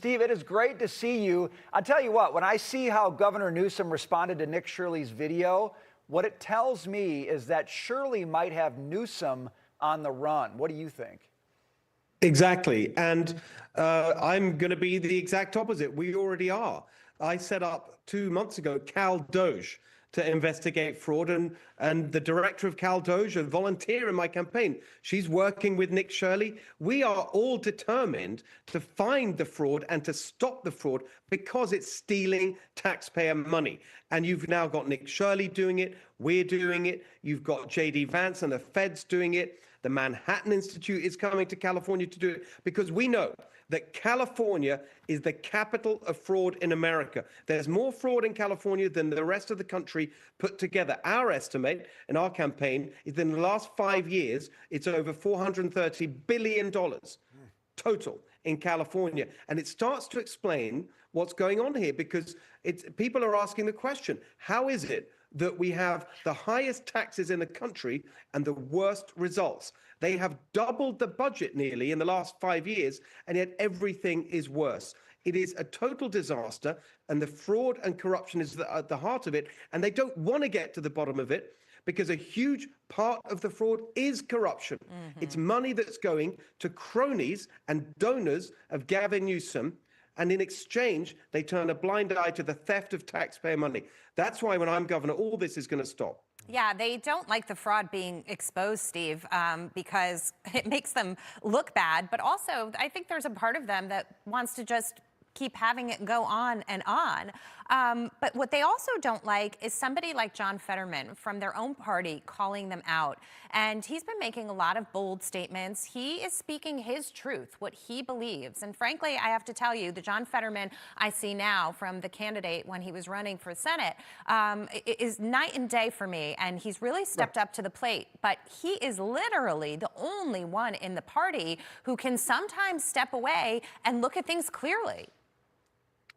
Steve, it is great to see you. I'll tell you what, when I see how Governor Newsom responded to Nick Shirley's video, what it tells me is that Shirley might have Newsom on the run. What do you think? Exactly. And I'm going to be the exact opposite. We already are. I set up 2 months ago Cal Doge to investigate fraud, and the director of Cal Doge, a volunteer in my campaign, she's working with Nick Shirley. We are all determined to find the fraud and to stop the fraud because it's stealing taxpayer money. And you've now got Nick Shirley doing it. We're doing it. You've got J.D. Vance and the feds doing it. The Manhattan Institute is coming to California to do it because we know that California is the capital of fraud in America. There's more fraud in California than the rest of the country put together. Our estimate in our campaign is that in the last 5 years, it's over $430 billion total in California. And it starts to explain what's going on here because people are asking the question, how is it that we have the highest taxes in the country and the worst results? They have doubled the budget nearly in the last 5 years, and yet everything is worse. It is a total disaster, and the fraud and corruption is at the heart of it, and they don't want to get to the bottom of it because a huge part of the fraud is corruption. It's money that's going to cronies and donors of Gavin Newsom, and in exchange, they turn a blind eye to the theft of taxpayer money. That's why when I'm governor, all this is going to stop. Yeah, they don't like the fraud being exposed, Steve, because it makes them look bad. But also, I think there's a part of them that wants to just keep having it go on and on. But what they also don't like is somebody like John Fetterman from their own party calling them out. And he's been making a lot of bold statements. He is speaking his truth, what he believes. And frankly, I have to tell you, the John Fetterman I see now from the candidate when he was running for Senate is night and day for me. And he's really stepped up to the plate. But he is literally the only one in the party who can sometimes step away and look at things clearly.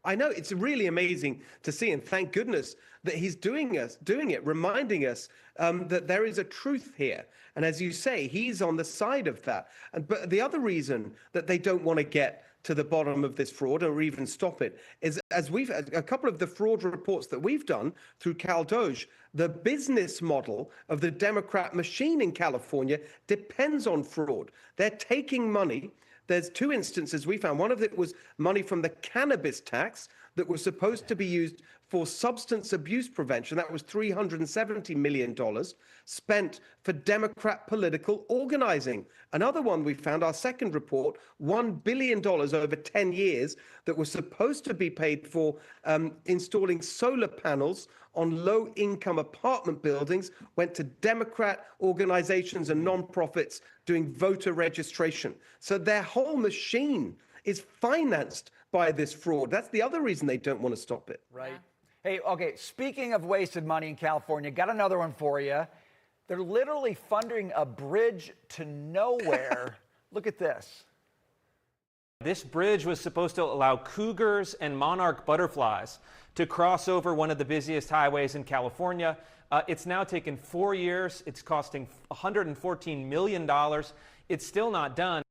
I know, it's really amazing to see, and thank goodness that he's doing it, reminding us that there is a truth here. And as you say, he's on the side of that. But the other reason that they don't want to get to the bottom of this fraud or even stop it is, as we've had a couple of the fraud reports that we've done through Cal Doge, the business model of the Democrat machine in California depends on fraud. They're taking money. There's 2 instances we found. One of it was money from the cannabis tax that was supposed to be used for substance abuse prevention. That was $370 million spent for Democrat political organizing. Another one we found, our second report, $1 billion over 10 years that was supposed to be paid for installing solar panels on low-income apartment buildings, went to Democrat organizations and nonprofits doing voter registration. So their whole machine is financed by this fraud. That's the other reason they don't want to stop it. Right. Hey, okay, speaking of wasted money in California, got another one for you. They're literally funding a bridge to nowhere. Look at this. This bridge was supposed to allow cougars and monarch butterflies to cross over one of the busiest highways in California. It's now taken 4 years. It's costing $114 million. It's still not done.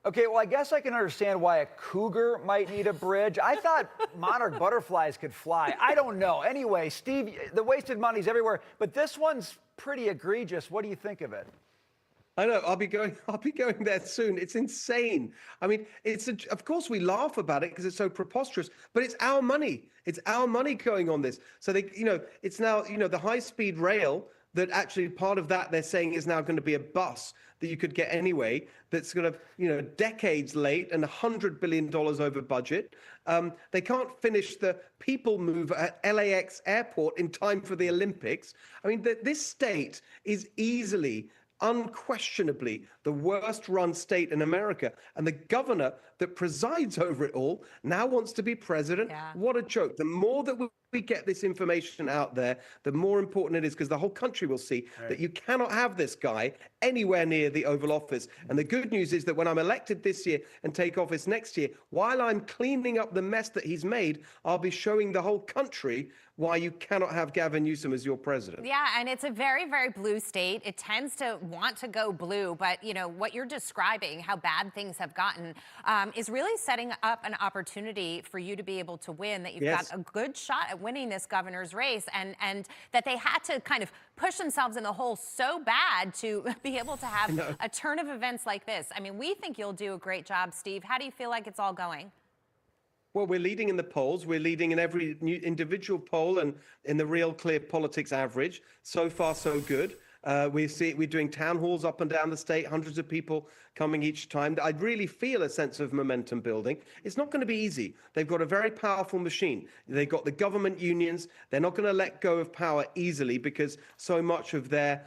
Okay, well, I guess I can understand why a cougar might need a bridge. I thought monarch butterflies could fly. I don't know. Anyway, Steve, the wasted money's everywhere, but this one's pretty egregious. What do you think of it? I know. I'll be going there soon. It's insane. I mean, of course we laugh about it because it's so preposterous, but it's our money. It's our money going on this. So it's now, the high-speed rail that actually part of that they're saying is now going to be a bus that you could get anyway, that's going to, decades late and $100 billion over budget. They can't finish the people mover at LAX airport in time for the Olympics. I mean, this state is easily, unquestionably the worst run state in America. And the governor that presides over it all now wants to be president. Yeah. What a joke. The more that we get this information out there, the more important it is, because the whole country will see that you cannot have this guy anywhere near the Oval Office. And the good news is that when I'm elected this year and take office next year, while I'm cleaning up the mess that he's made, I'll be showing the whole country why you cannot have Gavin Newsom as your president. Yeah, and it's a very, very blue state. It tends to want to go blue, but you know what you're describing, how bad things have gotten, is really setting up an opportunity for you to be able to win. That you've got a good shot at winning this governor's race, and that they had to kind of push themselves in the hole so bad to be able to have a turn of events like this. I mean, we think you'll do a great job, Steve. How do you feel like it's all going? Well, we're leading in the polls. We're leading in every new individual poll and in the Real Clear Politics average. So far, so good. We're doing town halls up and down the state, hundreds of people coming each time. I really feel a sense of momentum building. It's not going to be easy. They've got a very powerful machine. They've got the government unions. They're not going to let go of power easily because so much of their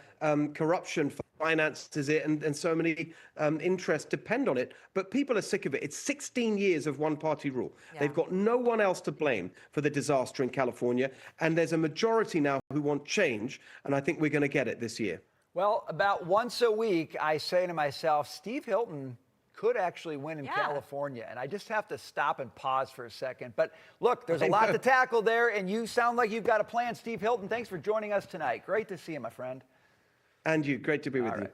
corruption finances it, and so many interests depend on it. But people are sick of it. It's 16 years of one-party rule. Yeah. They've got no one else to blame for the disaster in California, and there's a majority now who want change, and I think we're going to get it this year. Well, about once a week, I say to myself, Steve Hilton could actually win in California. And I just have to stop and pause for a second. But look, there's a lot to tackle there, and you sound like you've got a plan. Steve Hilton, thanks for joining us tonight. Great to see you, my friend. And you, great to be with you.